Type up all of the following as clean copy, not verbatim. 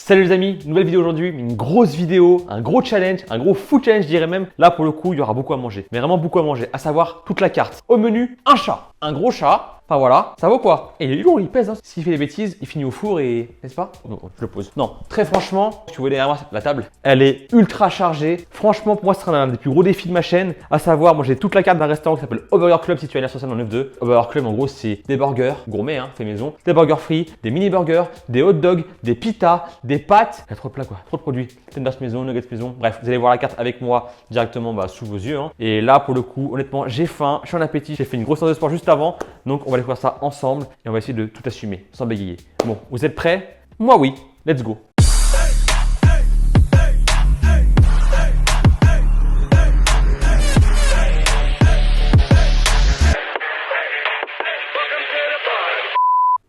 Salut les amis, nouvelle vidéo aujourd'hui, une grosse vidéo, un gros challenge, un gros food challenge je dirais même. Là pour le coup, il y aura beaucoup à manger, mais vraiment beaucoup à manger, à savoir toute la carte. Au menu, un chat, un gros chat. Enfin voilà, ça vaut quoi? Et il est lourd, il pèse. Hein. S'il fait des bêtises, il finit au four et. N'est-ce pas? Non, je le pose. Non, très franchement, si tu vois derrière moi la table, elle est ultra chargée. Franchement, pour moi, ce sera un des plus gros défis de ma chaîne. À savoir, moi j'ai toute la carte d'un restaurant qui s'appelle Overburger Club situé à l'air social dans 9-2. Overburger Club, en gros, c'est des burgers gourmets, hein, fait maison, des burgers frits, des mini burgers, des hot dogs, des pitas, des pâtes. Il y a trop de plats quoi, trop de produits. Tenders maison, nuggets maison. Bref, vous allez voir la carte avec moi directement sous vos yeux. Hein. Et là, pour le coup, honnêtement, j'ai faim, je suis en appétit. J'ai fait une grosse séance de sport juste avant. Donc, on va aller faire ça ensemble et on va essayer de tout assumer sans bégayer. Bon, vous êtes prêts? Moi oui, let's go.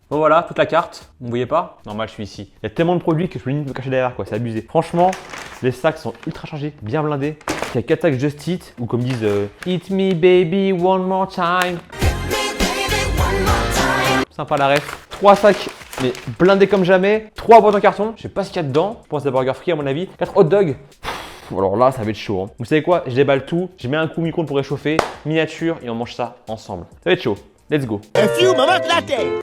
Bon voilà, toute la carte, vous ne voyez pas? Normal, je suis ici. Il y a tellement de produits que je peux limite me cacher derrière quoi, c'est abusé. Franchement, les sacs sont ultra chargés, bien blindés. Il y a 4 sacs Just Eat, ou comme disent Eat me baby one more time. Sympa la ref. 3 sacs, mais blindés comme jamais. 3 boîtes en carton, je sais pas ce qu'il y a dedans. Je pense des burgers frits à mon avis. 4 hot dogs. Alors là, ça va être chaud. Hein. Vous savez quoi? Je déballe tout, je mets un coup micro pour réchauffer, miniature et on mange ça ensemble. Ça va être chaud. Let's go. A few moments later.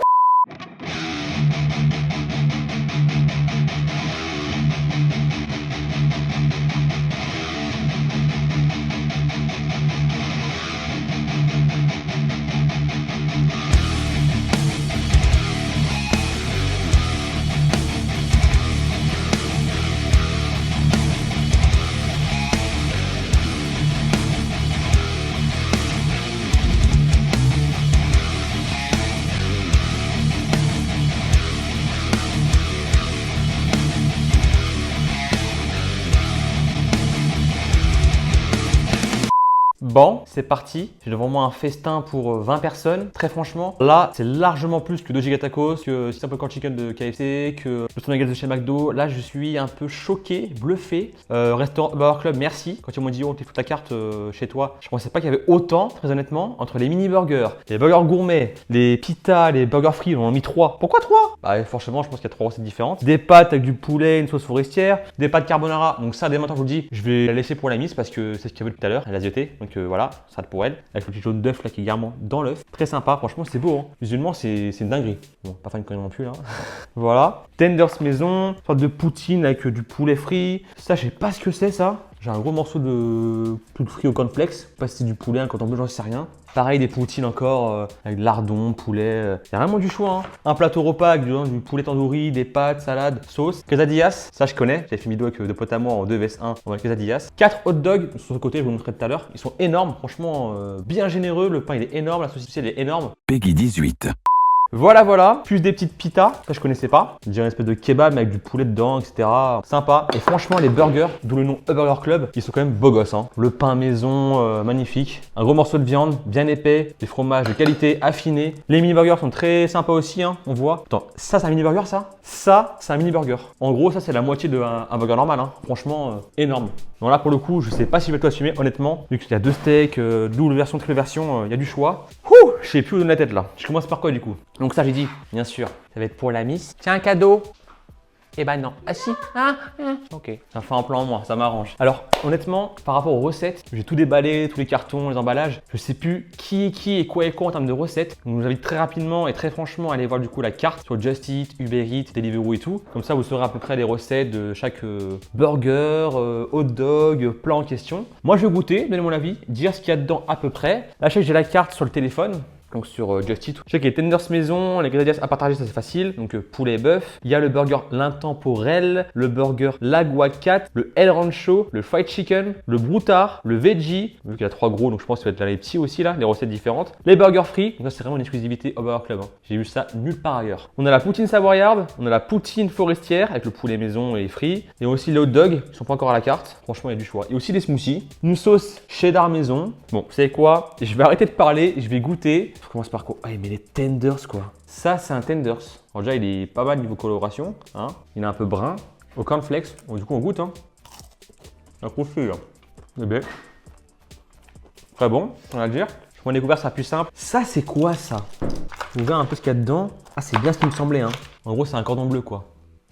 Bon, c'est parti. J'ai devant moi un festin pour 20 personnes. Très franchement, là, c'est largement plus que 2 giga tacos, que Simple Corn Chicken de KFC, que le nuggets de chez McDo. Là, je suis un peu choqué, bluffé. Restaurant Burger Club, merci. Quand ils m'ont dit, oh, t'es foutu ta carte chez toi, je pensais pas qu'il y avait autant, très honnêtement, entre les mini burgers, les burgers gourmets, les pitas, les burgers frits, on en a mis 3. Pourquoi 3? Bah, forcément, je pense qu'il y a 3 recettes différentes. Des pâtes avec du poulet, une sauce forestière, des pâtes carbonara. Donc, ça, dès maintenant, je vous le dis, je vais la laisser pour la mise parce que c'est ce qu'il y avait tout à l'heure. Elle a zioté. Donc, voilà, ça pour elle. Avec le petit jaune d'œuf là qui est également dans l'œuf. Très sympa, franchement c'est beau. Hein. Visuellement c'est une dinguerie. Bon, pas fan de conneries non plus là. Voilà. Tenders maison, une sorte de poutine avec du poulet frit. Ça, je sais pas ce que c'est ça. J'ai un gros morceau de poulet frit au cornflakes. Je sais pas si c'est du poulet, un canton bleu, j'en sais rien. Pareil, des poutines encore avec de lardon, poulet. Il y a vraiment du choix. Hein. Un plateau repas avec du poulet tandoori, des pâtes, salade, sauce. Quesadillas, ça je connais. J'avais fait une vidéo avec 2 potes à moi en 2 vs 1 en mode quesadillas. 4 hot dogs sur ce côté, je vous le montrerai tout à l'heure. Ils sont énormes, franchement bien généreux. Le pain il est énorme, la saucisse elle est énorme. Peggy 18. Voilà, plus des petites pitas, ça je connaissais pas. Je dirais une espèce de kebab avec du poulet dedans, etc. Sympa. Et franchement, les burgers, d'où le nom Burger Club, ils sont quand même beaux gosses. Hein. Le pain maison, magnifique. Un gros morceau de viande, bien épais. Des fromages de qualité, affinés. Les mini burgers sont très sympas aussi, hein, on voit. Attends, ça c'est un mini burger ça? Ça, c'est un mini burger. En gros, ça c'est la moitié d'un burger normal. Hein. Franchement, énorme. Donc là, pour le coup, je sais pas si je vais tout assumer, honnêtement. Vu qu'il y a 2 steaks, double version, triple version, il y a du choix. Ouh, je sais plus où donner la tête là. Je commence par quoi du coup? Donc ça j'ai dit, bien sûr, ça va être pour la miss. Tiens un cadeau. Eh ben non. Ah si. Ok. Ça fait un plan en moi, ça m'arrange. Alors honnêtement, par rapport aux recettes, j'ai tout déballé, tous les cartons, les emballages. Je sais plus qui est qui et quoi en termes de recettes. Donc je vous invite très rapidement et très franchement à aller voir du coup la carte sur Just Eat, Uber Eats, Deliveroo et tout. Comme ça vous saurez à peu près les recettes de chaque burger, hot dog, plat en question. Moi je vais goûter, donner mon avis, dire ce qu'il y a dedans à peu près. Là je sais que j'ai la carte sur le téléphone. Donc sur Just Eat. Je sais qu'il y a Tenders maison, les quesadillas à partager, ça c'est facile. Donc poulet et bœuf. Il y a le burger l'intemporel, le burger l'aguacat, le El Rancho, le fried chicken, le broutard, le veggie. Vu qu'il y a 3 gros, donc je pense qu'il va être là les petits aussi là, les recettes différentes. Les burgers frits. Donc ça c'est vraiment une exclusivité au Burger Club. Hein. J'ai vu ça nulle part ailleurs. On a la poutine savoyarde, on a la poutine forestière avec le poulet maison et les frits. Et aussi les hot dogs qui sont pas encore à la carte. Franchement il y a du choix. Et aussi des smoothies. Une sauce cheddar maison. Bon, vous savez quoi? Je vais arrêter de parler, je vais goûter. On commence par quoi? Ah, mais les tenders quoi. Ça, c'est un tenders. Alors déjà, il est pas mal niveau coloration. Hein. Il est un peu brun. Au cornflakes. Du coup, on goûte. Hein. Un croustillant. Eh bien. Très bon, on va le dire. Pour découvrir, ça sera plus simple. Ça, c'est quoi ça? Vous verrez un peu ce qu'il y a dedans. Ah, c'est bien ce qui me semblait. Hein. En gros, c'est un cordon bleu quoi.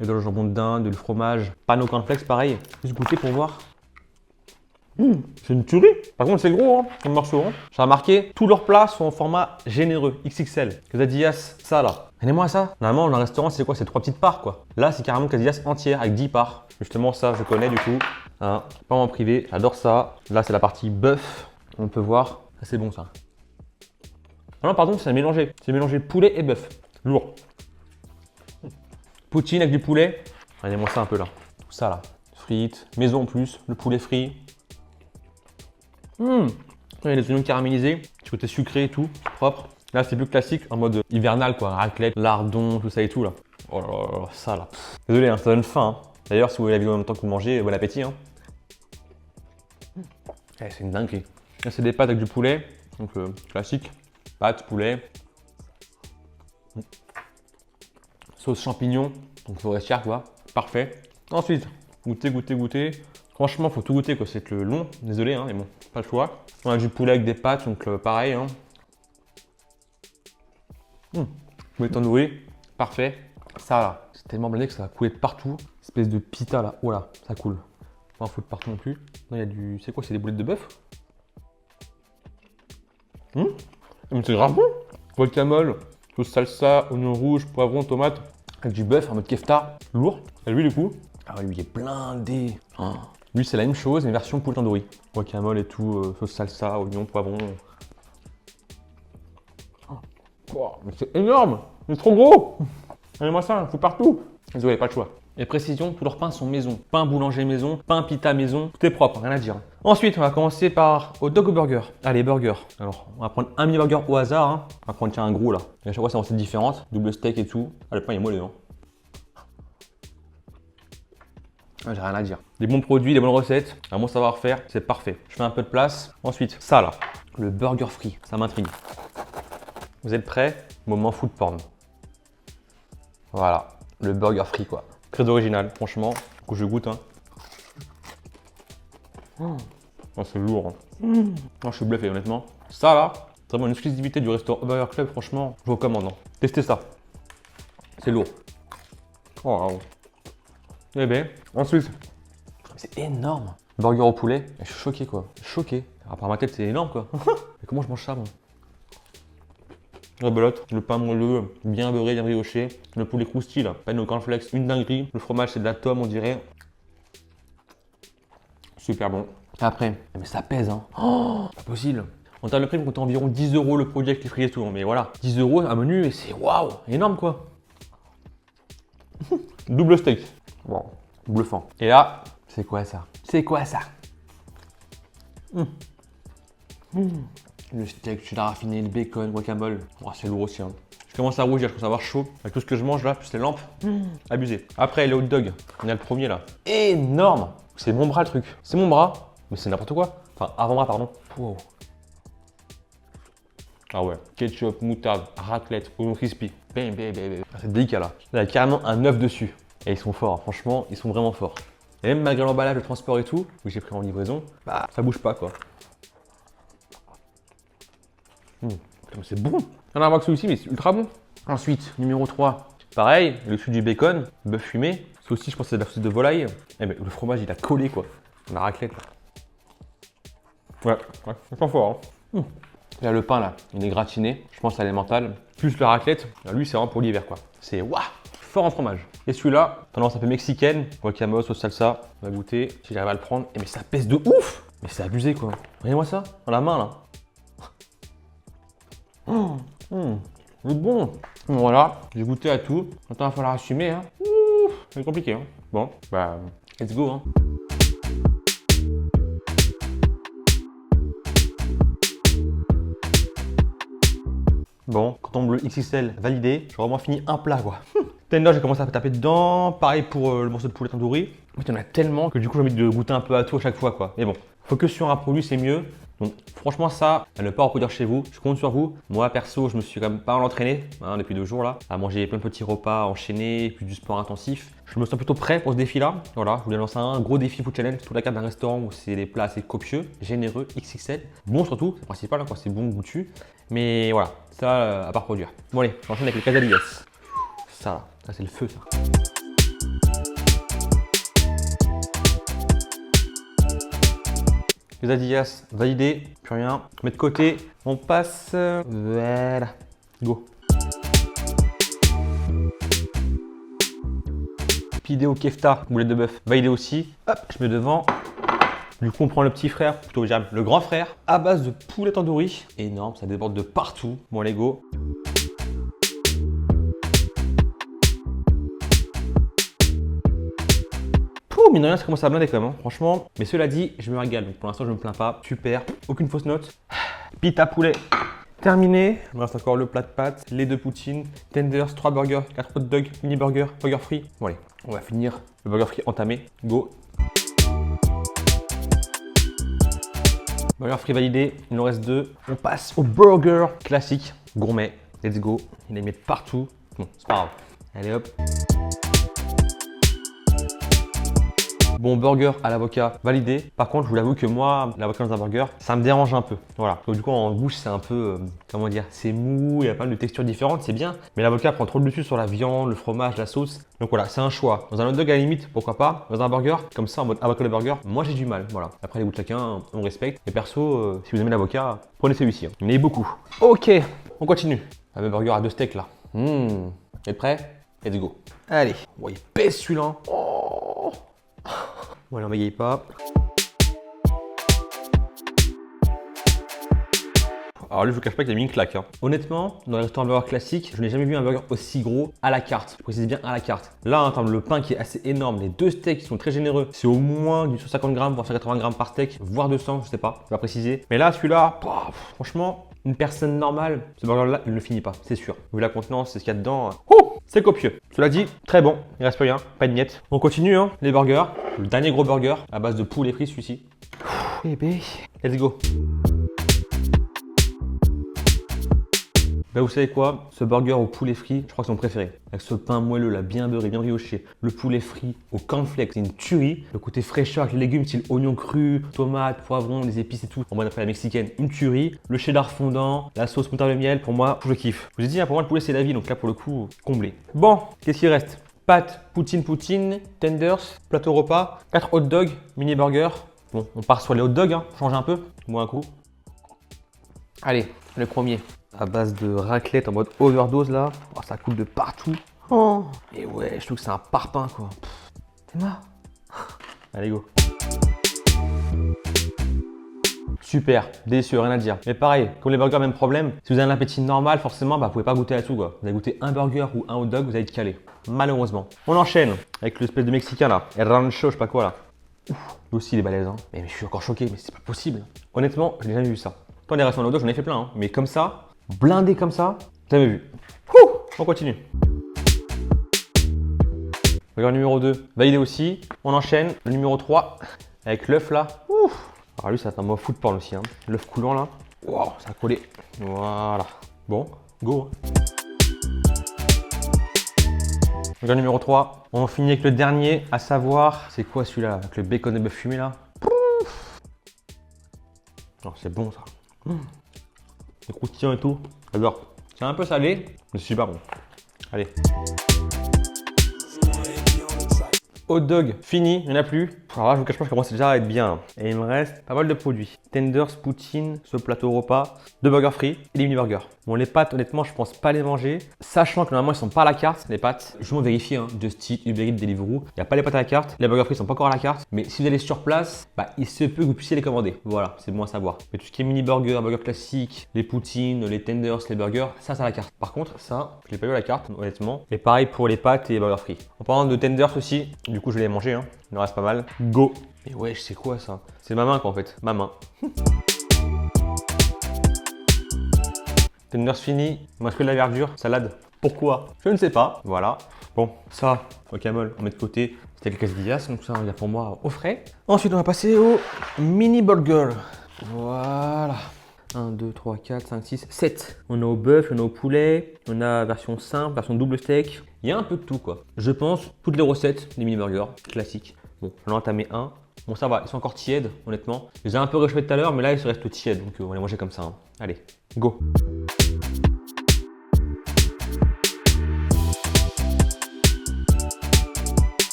Et de le jambon de dinde, du fromage. Pas nos cornflakes, pareil. Juste goûter pour voir. C'est une tuerie. Par contre, c'est gros, hein, comme morceau. Hein. J'ai remarqué, tous leurs plats sont en format généreux, XXL. Quesadillas, ça là. Regardez-moi ça. Normalement, dans un restaurant, c'est quoi? C'est 3 petites parts, quoi. Là, c'est carrément quesadillas entière avec 10 parts. Justement, ça, je connais du coup. Hein, pas en privé, j'adore ça. Là, c'est la partie bœuf. On peut voir. Ça, c'est bon, ça. Ah non, pardon, c'est mélangé. C'est mélangé poulet et bœuf. Lourd. Poutine avec du poulet. Regardez-moi ça un peu là. Tout ça là. Frites, maison en plus, le poulet frit. Il y a les oignons caramélisés, petit côté sucré et tout, propre. Là, c'est plus classique, en mode hivernal quoi, raclette, lardon, tout ça et tout là. Oh là là, ça là. Désolé, hein, ça donne faim. Hein. D'ailleurs, si vous voyez la vidéo en même temps que vous mangez, bon appétit. Hein. C'est une dinguerie. Là, c'est des pâtes avec du poulet, donc classique. Pâtes, poulet. Sauce champignon, donc forestière quoi. Parfait. Ensuite, goûter. Franchement, faut tout goûter quoi, c'est le long. Désolé, hein, mais bon, pas le choix. On a du poulet avec des pâtes, donc pareil. Hein. Poulet tandoori, parfait. Ça là, c'est tellement blindé que ça va couler de partout. Espèce de pita là, oh là, ça coule. Pas en foutre partout non plus. Non, il y a du, c'est quoi, c'est des boulettes de bœuf. Mais c'est grave bon. Guacamole, sauce salsa, oignon rouge, poivron, tomate, avec du bœuf en mode kefta, lourd. Et lui du coup, ah lui il est blindé. Oh. Lui, c'est la même chose, mais version poulet tandoori. Guacamole et tout, sauce salsa, oignon, poivron. Oh, mais c'est énorme! C'est trop gros! Regardez-moi ça, il faut partout! Désolé, pas le choix. Et précision, tous leurs pains sont maison. Pain boulanger maison, pain pita maison, tout est propre, rien à dire. Ensuite, on va commencer par hot dog ou burger. Allez, burger. Alors, on va prendre un mini burger au hasard. Hein. On va prendre tiens, un gros là. Et à chaque fois, c'est en recette différente. Double steak et tout. Ah, le pain il est moelleux. Hein. Ah, j'ai rien à dire. Des bons produits, des bonnes recettes, un bon savoir-faire, c'est parfait. Je fais un peu de place. Ensuite, ça là, le burger frit, ça m'intrigue. Vous êtes prêts? Moment food porn. Voilà, le burger frit quoi. Très original, franchement. Du coup, je goûte. Hein. Oh, c'est lourd. Hein. Oh, je suis bluffé honnêtement. Ça là, c'est vraiment une exclusivité du restaurant Burger Club. Franchement, je vous recommande. Hein. Testez ça. C'est lourd. Oh, wow. Eh bien, ensuite, c'est énorme. Burger au poulet, je suis choqué quoi. Choqué. Après ma tête, c'est énorme quoi. Mais comment je mange ça moi? La belote, le pain moelleux, bien beurré, bien brioché. Le poulet croustille, là, pas de cornflakes, une dinguerie. Le fromage, c'est de la tome, on dirait. Super bon. Après, mais ça pèse hein. Oh, pas possible. En termes de prix, on compte environ 10 € le produit avec les frites et tout. Mais voilà, 10 € un menu et c'est waouh, énorme quoi. Double steak. Bon, bluffant. Et là, c'est quoi ça? C'est quoi ça? Le steak, tu l'as raffiné, le bacon, guacamole. Oh, c'est lourd aussi. Hein. Je commence à rougir, je commence à avoir chaud. Avec tout ce que je mange là, plus les lampes. Abusé. Après, les hot dogs. On a le premier là. Énorme. C'est mon bras le truc. C'est mon bras, mais c'est n'importe quoi. Enfin, avant-bras, pardon. Wow. Ah ouais. Ketchup, moutarde, raclette, oignon crispy. Bam, bam, bam, bam. C'est délicat là. Là, il y a carrément un œuf dessus. Et ils sont forts, franchement, ils sont vraiment forts. Et même malgré l'emballage, le transport et tout, que j'ai pris en livraison, bah ça bouge pas quoi. C'est bon. On a un celui-ci, mais c'est ultra bon. Ensuite, numéro 3. Pareil, le dessus du bacon, bœuf fumé. C'est aussi, je pense, c'est de la sauce de volaille. Eh mais le fromage, il a collé quoi. La raclette là. Ouais, c'est pas fort. Hein. Là, le pain là, il est gratiné. Je pense à l'emmental. Plus la raclette, là, lui, c'est vraiment pour l'hiver quoi. C'est waouh, fort en fromage. Et celui-là, tendance un peu mexicaine, guacamole, sauce salsa. On va goûter si j'arrive à le prendre. Et mais ça pèse de ouf. Mais c'est abusé quoi. Regardez-moi ça, dans la main là. C'est bon. Voilà, j'ai goûté à tout. Maintenant, il va falloir assumer. Hein. C'est compliqué. Hein. Bon, bah, let's go. Hein. Bon, coton bleu XXL validé. J'ai vraiment fini un plat quoi. Tender, j'ai commencé à taper dedans. Pareil pour le morceau de poulet tandoori. En fait, il y en a tellement que du coup, j'ai envie de goûter un peu à tout à chaque fois quoi. Mais bon, focus sur un produit, c'est mieux. Donc franchement ça, à ne pas reproduire chez vous, je compte sur vous. Moi perso, je me suis quand même pas mal entraîné hein, depuis 2 jours là, à manger plein de petits repas enchaînés, puis du sport intensif. Je me sens plutôt prêt pour ce défi là. Voilà, je voulais lancer un gros défi food challenge, toute la carte d'un restaurant où c'est des plats assez copieux, généreux, XXL. Bon surtout, c'est le principal hein, quand c'est bon goûtu. Mais voilà, ça à pas reproduire. Bon allez, j'enchaîne avec les quesadillas. Ça là, ça c'est le feu ça. Quesadillas, validé. Plus rien. On met de côté. On passe. Voilà. Go. Pideo kefta, boulet de bœuf, validé aussi. Hop, je mets devant. Du coup, on prend le petit frère, plutôt j'aime le grand frère, à base de poulet tandoori. Énorme, ça déborde de partout. Bon, allez, go. Pouh, mine de rien, ça commence à blinder quand même, hein, franchement. Mais cela dit, je me régale. Donc pour l'instant, je ne me plains pas. Super, aucune fausse note. Pita poulet. Terminé. Il me reste encore le plat de pâtes, les 2 poutines, tenders, 3 burgers, 4 hot dogs, mini burger, burger free. Bon allez, on va finir le burger free entamé. Go. Burger free validé, il nous reste 2. On passe au burger classique, gourmet. Let's go. Il les met partout. Bon, c'est pas grave. Allez hop. Bon, burger à l'avocat validé. Par contre, je vous l'avoue que moi, l'avocat dans un burger, ça me dérange un peu. Voilà. Donc, du coup, en bouche, c'est un peu, comment dire, c'est mou, il y a pas mal de textures différentes, c'est bien. Mais l'avocat prend trop le dessus sur la viande, le fromage, la sauce. Donc voilà, c'est un choix. Dans un hot dog, à la limite, pourquoi pas. Dans un burger, comme ça, en mode avocat de burger, moi j'ai du mal. Voilà. Après, les goûts de chacun, on respecte. Et perso, si vous aimez l'avocat, prenez celui-ci. Hein. Il y en a beaucoup. Ok, on continue. Un burger à 2 steaks là. Vous êtes prêts? Let's go. Allez. Oh, il pèse celui-là. Oh. Voilà, on m'égaye pas. Alors lui, je vous cache pas qu'il a mis une claque. Hein. Honnêtement, dans les restaurants burger classiques, je n'ai jamais vu un burger aussi gros à la carte. Je précise bien à la carte. Là, en termes de le pain qui est assez énorme, les 2 steaks qui sont très généreux, c'est au moins du 150 grammes, voire 180 grammes par steak, voire 200, je sais pas, je vais pas préciser. Mais là, celui-là, franchement, une personne normale, ce burger-là, il ne le finit pas, c'est sûr. Vu la contenance, c'est ce qu'il y a dedans. C'est copieux. Cela dit, très bon. Il reste plus rien, pas de miettes. On continue, hein, les burgers. Le dernier gros burger à base de poulet frit, celui-ci. Bébé, let's go. Bah vous savez quoi, ce burger au poulet frit, je crois que c'est mon préféré. Avec ce pain moelleux là, bien beurré, bien brioché, le poulet frit au cornflakes, c'est une tuerie. Le côté fraîcheur avec les légumes, style oignons crus, tomates, poivrons, les épices et tout. En mode après la mexicaine, une tuerie. Le cheddar fondant, la sauce moutarde de miel, pour moi, je kiffe. Je vous ai dit, hein, pour moi le poulet c'est la vie, donc là pour le coup, comblé. Bon, qu'est-ce qu'il reste? Pâtes, poutine, tenders, plateau repas, 4 hot dogs, mini burger. Bon, on part sur les hot dogs, hein, change un peu, moi un coup. Allez, le premier. À base de raclette en mode overdose là. Oh, ça coule de partout. Oh. Et ouais, je trouve que c'est un parpaing quoi. T'es marre. Allez go. Super, délicieux, rien à dire. Mais pareil, comme les burgers, même problème. Si vous avez un appétit normal, forcément, bah, vous pouvez pas goûter à tout quoi. Vous allez goûter un burger ou un hot dog, vous allez être calé. Malheureusement. On enchaîne avec l'espèce de mexicain là. El rancho, je sais pas quoi là. Ouf, lui aussi il est balèze hein. Mais je suis encore choqué, mais c'est pas possible. Honnêtement, je n'ai jamais vu ça. Toi, les restaurants hot dog, j'en ai fait plein, hein. Mais comme ça. Blindé comme ça, jamais vu. On continue. Burger numéro 2, validé aussi. On enchaîne. Le numéro 3, avec l'œuf là. Ouf. Alors lui, ça va être un food porn aussi. Hein. L'œuf coulant là. Wow, ça a collé. Voilà. Bon, go. Burger numéro 3. On finit avec le dernier, à savoir, c'est quoi celui-là, avec le bacon de bœuf fumé là. Oh, c'est bon ça. C'est croustillant et tout. J'adore. C'est un peu salé, mais c'est super bon. Allez. Hot dog, fini, il n'y en a plus. Alors là, je vous cache pas, je commence déjà à être bien. Et il me reste pas mal de produits. Tenders, poutine, ce plateau repas, 2 burgers frits et des mini burgers. Bon, les pâtes, honnêtement, je pense pas les manger. Sachant que normalement, ils sont pas à la carte, les pâtes. Je vais vérifier, hein. Just Eat, Uber Eats, Deliveroo. Il n'y a pas les pâtes à la carte. Les burgers frits sont pas encore à la carte. Mais si vous allez sur place, bah, il se peut que vous puissiez les commander. Voilà, c'est bon à savoir. Mais tout ce qui est mini burger, burger classique, les poutines, les tenders, les burgers, ça, c'est à la carte. Par contre, ça, je l'ai pas eu à la carte, honnêtement. Et pareil pour les pâtes et les burgers frits. En parlant de tenders aussi, du coup, je vais les manger, hein. Il en reste pas mal. Go. Mais ouais, je sais quoi ça? C'est ma main quoi en fait, ma main. Tenders fini, il me reste que de la verdure, salade. Pourquoi? Je ne sais pas. Voilà. Bon, ça, guacamole, on met de côté. C'était le quesadillas, donc ça, il y a pour moi au frais. Ensuite, on va passer au mini burger. Voilà. 1, 2, 3, 4, 5, 6, 7. On a au bœuf, on a au poulet, on a version simple, version double steak. Il y a un peu de tout quoi. Je pense toutes les recettes des mini burgers classiques. Bon, j'en ai entamé un. Bon, ça va, ils sont encore tièdes, honnêtement. Je les ai un peu réchauffés tout à l'heure, mais là, ils se restent tièdes. Donc, on va les manger comme ça. Hein. Allez, go.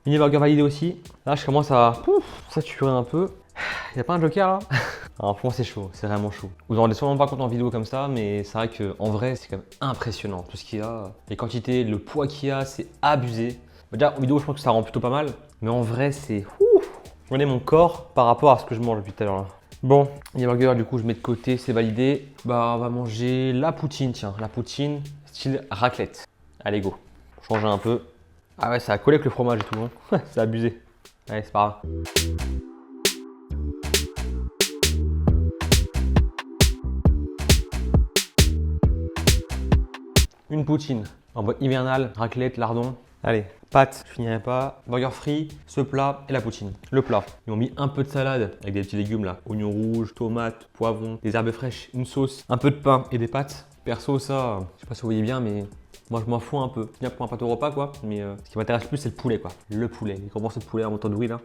Mini burger validé aussi. Là, je commence à saturer un peu. Il n'y a pas un joker là? Alors, franchement, c'est chaud, c'est vraiment chaud. Vous en rendez sûrement pas compte en vidéo comme ça, mais c'est vrai qu'en vrai, c'est quand même impressionnant. Tout ce qu'il y a, les quantités, le poids qu'il y a, c'est abusé. Déjà, en vidéo, je pense que ça rend plutôt pas mal, mais en vrai, c'est je connais mon corps par rapport à ce que je mange depuis tout à l'heure là. Bon, les burgers, du coup, je mets de côté, c'est validé. Bah, on va manger la poutine, tiens, la poutine style raclette. Allez, go. Pour changer un peu. Ah ouais, ça a collé avec le fromage et tout, hein. C'est abusé. Allez, c'est pas grave. Une poutine en mode hivernal, raclette, lardon. Allez, pâtes, je finirai pas. Burger frit, ce plat et la poutine. Le plat, ils ont mis un peu de salade avec des petits légumes là. Oignons rouges, tomates, poivrons, des herbes fraîches, une sauce, un peu de pain et des pâtes. Perso, ça, je sais pas si vous voyez bien, mais moi je m'en fous un peu. Bien pour un pâte au repas quoi, mais ce qui m'intéresse plus c'est le poulet quoi. Le poulet, comment c'est le poulet en montant de là.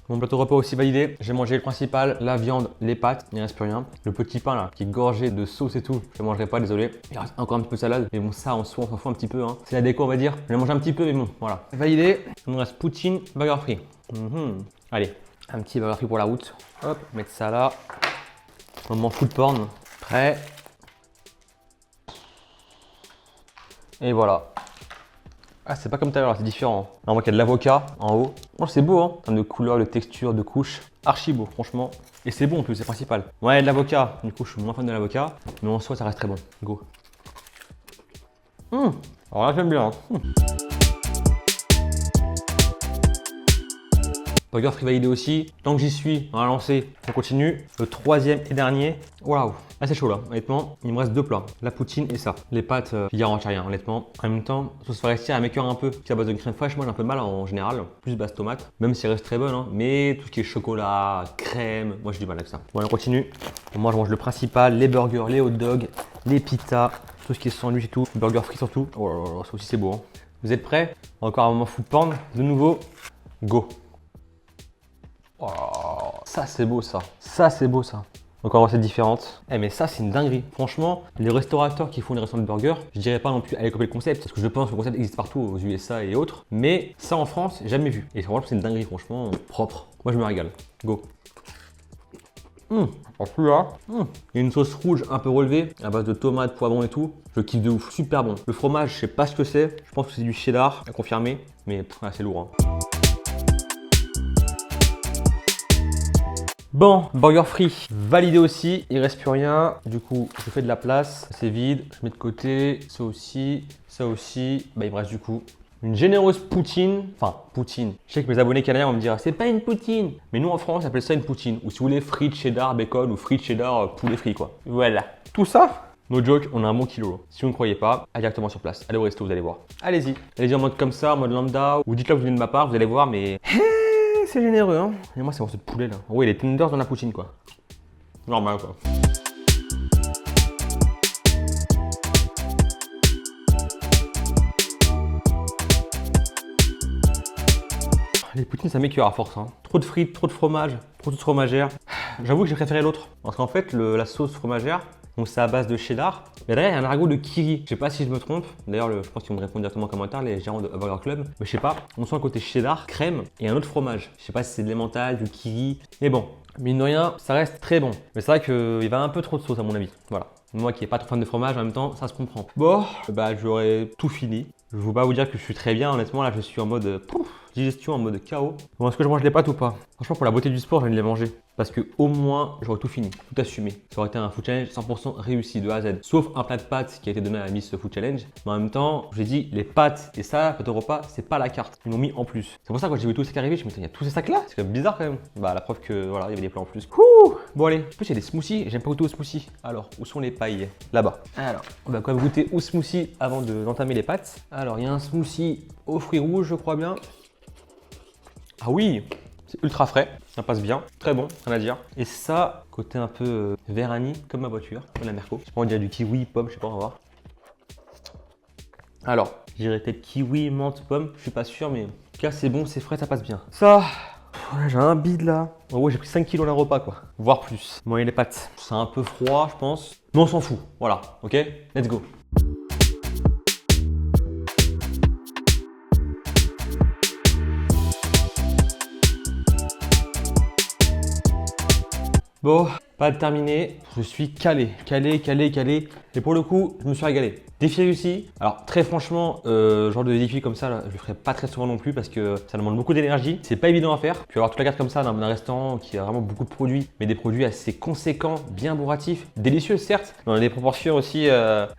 Mon plateau repas aussi validé, j'ai mangé le principal, la viande, les pâtes, il ne reste plus rien. Le petit pain là, qui est gorgé de sauce et tout, je ne mangerai pas, désolé. Il reste encore un petit peu de salade, mais bon ça en soi, on s'en fout un petit peu. Hein. C'est la déco on va dire, je vais manger un petit peu, mais bon, voilà. Validé, il me reste poutine, burger frit. Allez, un petit burger frit pour la route. Hop, mettre ça là. Moment food porn, prêt. Et voilà. Ah, c'est pas comme tout à l'heure, c'est différent. On voit qu'il y a de l'avocat en haut. Oh, c'est beau, hein, en termes de couleur, de texture, de couche. Archi beau, franchement. Et c'est bon en plus, c'est principal. Ouais, de l'avocat. Du coup, je suis moins fan de l'avocat. Mais en soi, ça reste très bon. Go. Alors là, j'aime bien. Burger frit validé aussi. Tant que j'y suis, on va lancer. On continue. Le troisième et dernier. Waouh. Ah, c'est chaud là. Honnêtement, il me reste deux plats. La poutine et ça. Les pâtes, je garantis rien, honnêtement. En même temps, sauce forestière, elle m'écœure un peu. C'est à base de crème fraîche, moi j'ai un peu de mal en général. Plus base tomate. Même si elle reste très bonne. Hein. Mais tout ce qui est chocolat, crème, moi j'ai du mal avec ça. Bon, on continue. Moi, je mange le principal. Les burgers, les hot dogs, les pizzas. Tout ce qui est sandwich et tout. Le burger frit surtout. Oh là là, ça aussi c'est beau. Hein. Vous êtes prêts? Encore un moment food porn. De nouveau, go. Oh, ça c'est beau ça. Ça c'est beau ça. Encore une recette différente. Eh mais ça c'est une dinguerie. Franchement, les restaurateurs qui font les restaurants de burgers, je dirais pas non plus aller copier le concept parce que je pense que le concept existe partout aux USA et autres. Mais ça en France, jamais vu. Et franchement c'est une dinguerie, franchement propre. Moi je me régale. Go. Alors celui-là, il y a une sauce rouge un peu relevée à base de tomates, poivrons et tout. Je kiffe de ouf, super bon. Le fromage, je sais pas ce que c'est. Je pense que c'est du cheddar à confirmer, mais c'est lourd. Hein. Bon, burger frit validé aussi, il reste plus rien. Du coup, je fais de la place, c'est vide, je mets de côté, ça aussi, ça aussi. Bah, il me reste du coup une généreuse poutine. Enfin, poutine. Je sais que mes abonnés canadiens vont me dire, c'est pas une poutine. Mais nous en France, on appelle ça une poutine. Ou si vous voulez, frites cheddar bacon ou frites cheddar poulet frit quoi. Voilà. Tout ça, no joke, on a un bon kilo. Si vous ne croyez pas, allez directement sur place. Allez au resto, vous allez voir. Allez-y. Allez-y en mode comme ça, en mode lambda. Ou dites-le que vous venez de ma part, vous allez voir, mais c'est généreux, hein. Et moi, c'est pour ce poulet là. Oui, les tenders dans la poutine, quoi. Normal, quoi. Les poutines, ça m'écœure à force. Hein. Trop de frites, trop de fromage, trop de fromagère. J'avoue que j'ai préféré l'autre. Parce qu'en fait, la sauce fromagère, donc c'est à base de cheddar. Mais derrière, il y a un ragoût de kiri. Je sais pas si je me trompe. D'ailleurs, je pense qu'ils vont me répondre directement en commentaire, les gérants de Burger Club. Mais je sais pas. On sent le côté cheddar, crème et un autre fromage. Je sais pas si c'est de l'emmental, du kiri. Mais bon, mine de rien, ça reste très bon. Mais c'est vrai qu'il va un peu trop de sauce à mon avis. Voilà. Moi qui n'ai pas trop fan de fromage, en même temps, ça se comprend. Bon, bah j'aurais tout fini. Je ne vais pas vous dire que je suis très bien. Honnêtement, là, je suis en mode digestion, en mode KO. Bon, est-ce que je mange les pâtes ou pas? Franchement, pour la beauté du sport, je vais les manger. Parce que au moins, j'aurais tout fini, tout assumé. Ça aurait été un food challenge 100% réussi de A à Z. Sauf un plat de pâtes qui a été donné à la Miss Food Challenge. Mais en même temps, j'ai dit, les pâtes et ça, pâte au repas, c'est pas la carte. Ils l'ont mis en plus. C'est pour ça que quand j'ai vu tous ces sacs arriver, je me suis dit, il y a tous ces sacs là? C'est quand même bizarre quand même. Bah, la preuve que voilà, il y avait des plats en plus. Ouh, bon, allez. En plus, il y a des smoothies. J'aime pas goûter aux smoothies. Alors, où sont les pailles? Là-bas. Alors, on va quand même goûter au smoothie avant d'entamer les pâtes. Alors, il y a un smoothie aux fruits rouges, je crois bien. Ah oui, c'est ultra frais, ça passe bien, très bon, rien à dire. Et ça, côté un peu verani, comme ma voiture, comme la Merco. Je sais pas, on dirait du kiwi, pomme, je sais pas, on va voir. Alors, je dirais peut-être kiwi, menthe, pomme, je suis pas sûr, mais en tout cas, c'est bon, c'est frais, ça passe bien. Ça, Voilà, j'ai un bide là. En gros, j'ai pris 5 kilos d'un repas, quoi. Voire plus. Bon, et les pâtes. C'est un peu froid, je pense. Mais on s'en fout. Voilà, ok? Let's go. Bon, pas terminé. Je suis calé. Et pour le coup, je me suis régalé. Défi réussi. Alors très franchement, genre de défi comme ça, là, je le ferai pas très souvent non plus parce que ça demande beaucoup d'énergie. C'est pas évident à faire. Tu vas avoir toute la carte comme ça d'un restaurant qui a vraiment beaucoup de produits, mais des produits assez conséquents, bien bourratifs, délicieux certes, dans des proportions aussi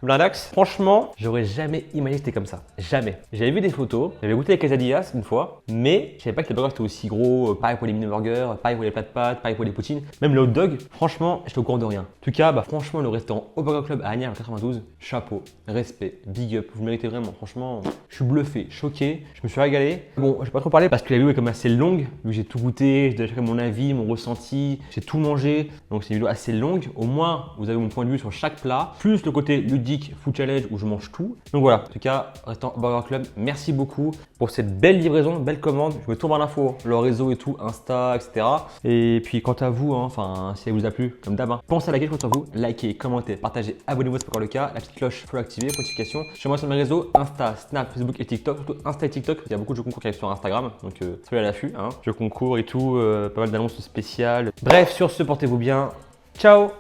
blindax. Franchement, j'aurais jamais imaginé que c'était comme ça. Jamais. J'avais vu des photos, j'avais goûté les quesadillas une fois, mais je savais pas que les burgers étaient aussi gros. Pareil pour les mini burgers, pareil pour les plats de pâtes, pareil pour les poutines, même le hot dog. Franchement, j'étais au courant de rien. En tout cas, franchement, le restaurant Au Burger Club à Agnières en 92, chapeau. Respect, big up, vous méritez vraiment, franchement, je suis bluffé, choqué, je me suis régalé. Bon, je vais pas trop parler parce que la vidéo est comme assez longue, vu que j'ai tout goûté, j'ai déjà fait mon avis, mon ressenti, j'ai tout mangé, donc c'est une vidéo assez longue. Au moins, vous avez mon point de vue sur chaque plat, plus le côté ludique, food challenge où je mange tout. Donc voilà, en tout cas, restaurant Burger Club, merci beaucoup pour cette belle livraison, belle commande. Je mets tout en l'info, leur réseau et tout, Insta, etc. Et puis quant à vous, enfin, si elle vous a plu, comme d'hab, pensez à liker contre vous, likez, commentez, partagez, abonnez-vous si c'est pas encore le cas, la petite cloche, faut l'activer, notification. Chez moi sur mes réseaux, Insta, Snap, Facebook et TikTok, surtout Insta et TikTok, il y a beaucoup de jeux concours qui arrivent sur Instagram, donc soyez à l'affût, hein. Jeux concours et tout, pas mal d'annonces spéciales. Bref, sur ce, portez-vous bien. Ciao!